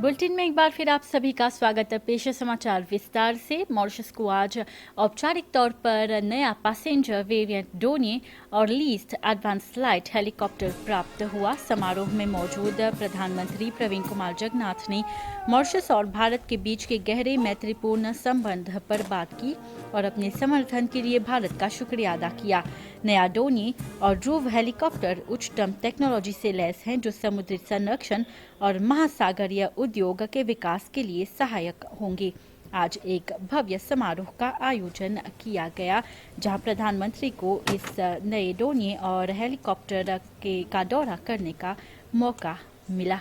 Bulletin में एक बार फिर आप सभी का स्वागत है। पेश है समाचार विस्तार से। मॉरिशस को आज औपचारिक तौर पर नया पैसेंजर वेरिएंट डोनिए और लीस्ट एडवांस लाइट हेलीकॉप्टर प्राप्त हुआ। समारोह में मौजूद प्रधानमंत्री प्रवीण कुमार जगन्नाथ ने मॉरिशस और भारत के बीच के गहरे मैत्रीपूर्ण संबंध पर बात की और अपने समर्थन के लिए भारत का शुक्रिया अदा किया। नया डोनिए और ध्रुव हेलीकॉप्टर उच्चतम टेक्नोलॉजी से लैस हैं जो समुद्री संरक्षण और महासागरीय उद्योग के विकास के लिए सहायक होंगे। आज एक भव्य समारोह का आयोजन किया गया जहां प्रधानमंत्री को इस नए डोनिए और हेलीकॉप्टर का दौरा करने का मौका मिला।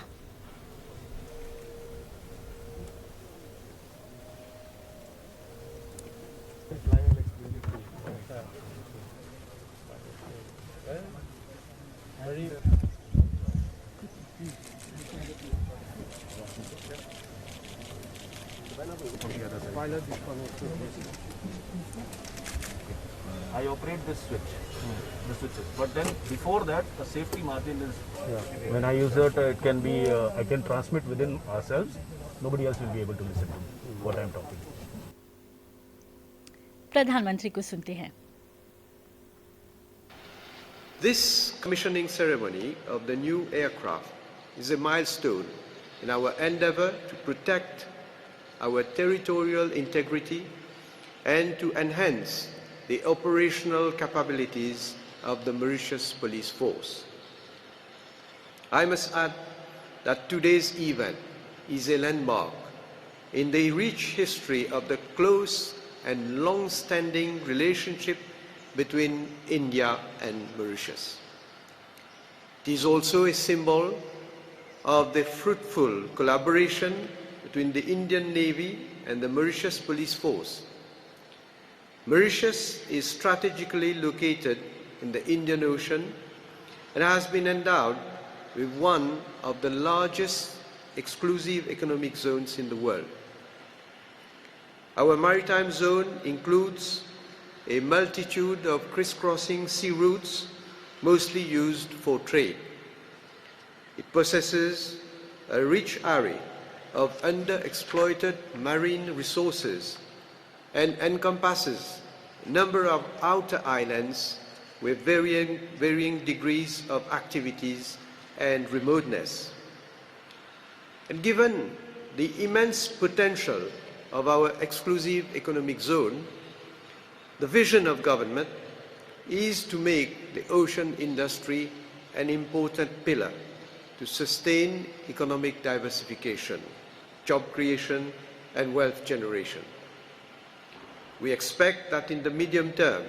I operate this switch, the switches. But then before that, the safety margin is. Yeah. When I use it, it can be. I can transmit within ourselves. Nobody else will be able to listen to what I am talking. प्रधानमंत्री को सुनते हैं। This commissioning ceremony of the new aircraft is a milestone in our endeavor to protect our territorial integrity and to enhance the operational capabilities of the Mauritius Police Force. I must add that today's event is a landmark in the rich history of the close and long-standing relationship between India and Mauritius. It is also a symbol of the fruitful collaboration between the Indian Navy and the Mauritius Police Force. Mauritius is strategically located in the Indian Ocean and has been endowed with one of the largest exclusive economic zones in the world. Our maritime zone includes a multitude of crisscrossing sea routes, mostly used for trade. It possesses a rich array of underexploited marine resources and encompasses a number of outer islands with varying degrees of activities and remoteness. And given the immense potential of our exclusive economic zone, the vision of government is to make the ocean industry an important pillar to sustain economic diversification, job creation, and wealth generation. We expect that in the medium term,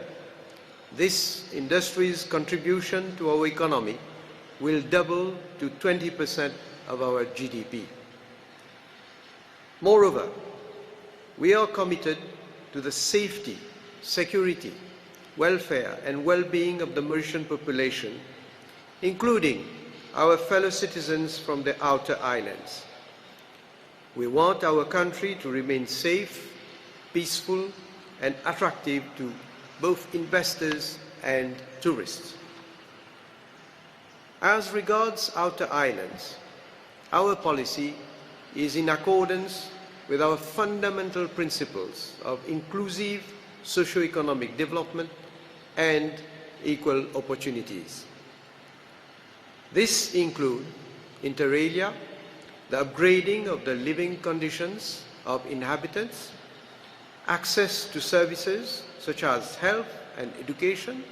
this industry's contribution to our economy will double to 20% of our GDP. Moreover, we are committed to the safety, security, welfare, and well-being of the Mauritian population, including our fellow citizens from the outer islands. We want our country to remain safe, peaceful, and attractive to both investors and tourists. As regards outer islands, our policy is in accordance with our fundamental principles of inclusive socio-economic development and equal opportunities. This includes, inter alia, the upgrading of the living conditions of inhabitants, access to services such as health and education,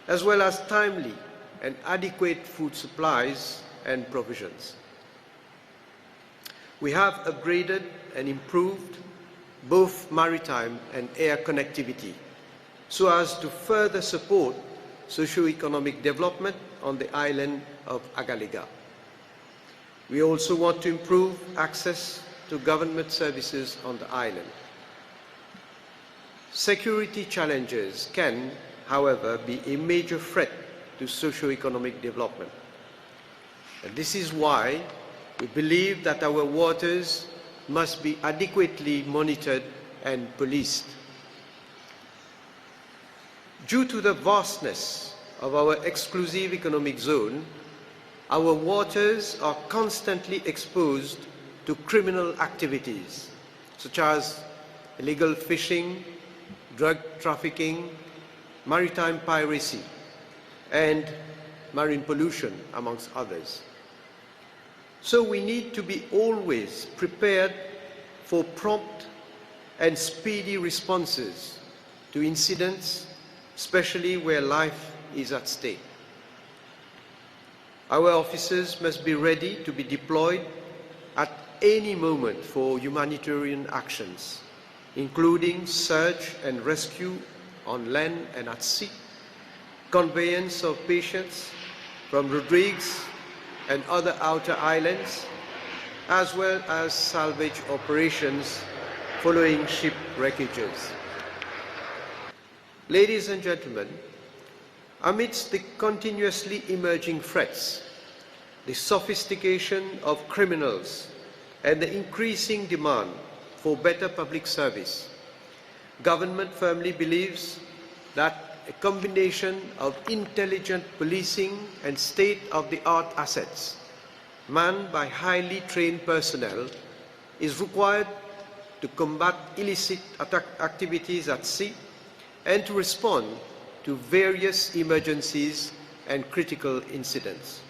as well as timely and adequate food supplies and provisions. We have upgraded and improved both maritime and air connectivity so as to further support socio-economic development on the island of Agaliga. We also want to improve access to government services on the island. Security challenges can, however, be a major threat to socio-economic development. And this is why we believe that our waters must be adequately monitored and policed. Due to the vastness of our exclusive economic zone, our waters are constantly exposed to criminal activities such as illegal fishing, drug trafficking, maritime piracy, and marine pollution, amongst others. So we need to be always prepared for prompt and speedy responses to incidents, especially where life is at stake. Our officers must be ready to be deployed at any moment for humanitarian actions, including search and rescue on land and at sea, conveyance of patients from Rodrigues and other outer islands, as well as salvage operations following ship wreckages. Ladies and gentlemen, amidst the continuously emerging threats, the sophistication of criminals, and the increasing demand for better public service, government firmly believes that a combination of intelligent policing and state-of-the-art assets, manned by highly trained personnel, is required to combat illicit activities at sea and to respond to various emergencies and critical incidents.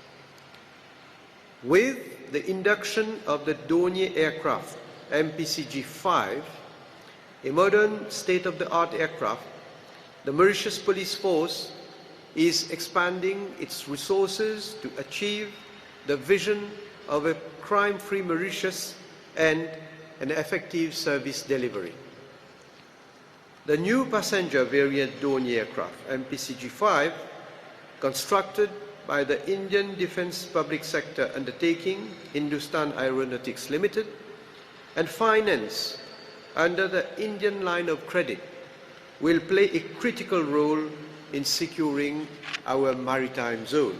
With the induction of the Dornier aircraft, MPCG-5, a modern state-of-the-art aircraft, the Mauritius Police Force is expanding its resources to achieve the vision of a crime-free Mauritius and an effective service delivery. The new passenger variant Dornier aircraft, MPCG-5, constructed by the Indian Defence Public Sector Undertaking, Hindustan Aeronautics Limited, and financed under the Indian line of credit, will play a critical role in securing our maritime zone.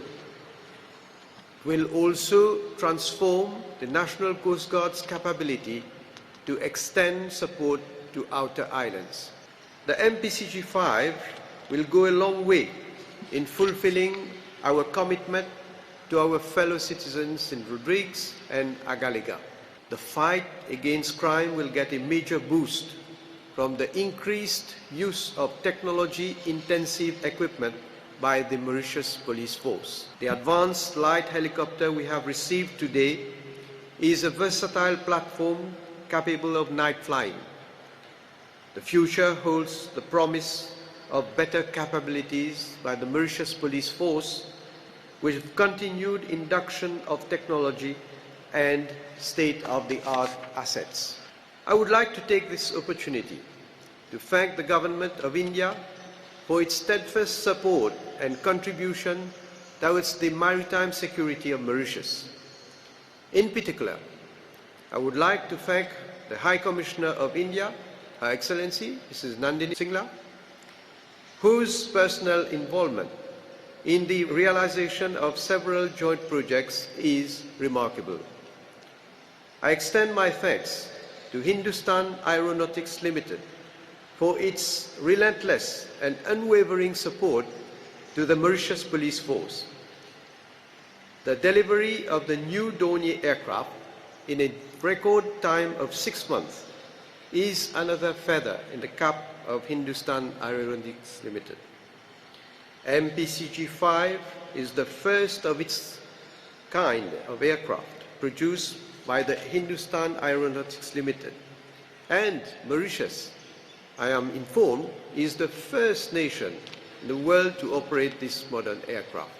It will also transform the National Coast Guard's capability to extend support to outer islands. The MPCG-5 will go a long way in fulfilling our commitment to our fellow citizens in Rodrigues and Agaliga. The fight against crime will get a major boost from the increased use of technology-intensive equipment by the Mauritius Police Force. The advanced light helicopter we have received today is a versatile platform capable of night flying. The future holds the promise of better capabilities by the Mauritius Police Force, with continued induction of technology and state-of-the-art assets. I would like to take this opportunity to thank the Government of India for its steadfast support and contribution towards the maritime security of Mauritius. In particular, I would like to thank the High Commissioner of India, Her Excellency Mrs. Nandini Singla, whose personal involvement in the realization of several joint projects is remarkable. I extend my thanks to Hindustan Aeronautics Limited for its relentless and unwavering support to the Mauritius Police Force. The delivery of the new Dornier aircraft in a record time of 6 months is another feather in the cap of Hindustan Aeronautics Limited. MPCG-5 is the first of its kind of aircraft produced by the Hindustan Aeronautics Limited, and Mauritius, I am informed, is the first nation in the world to operate this modern aircraft.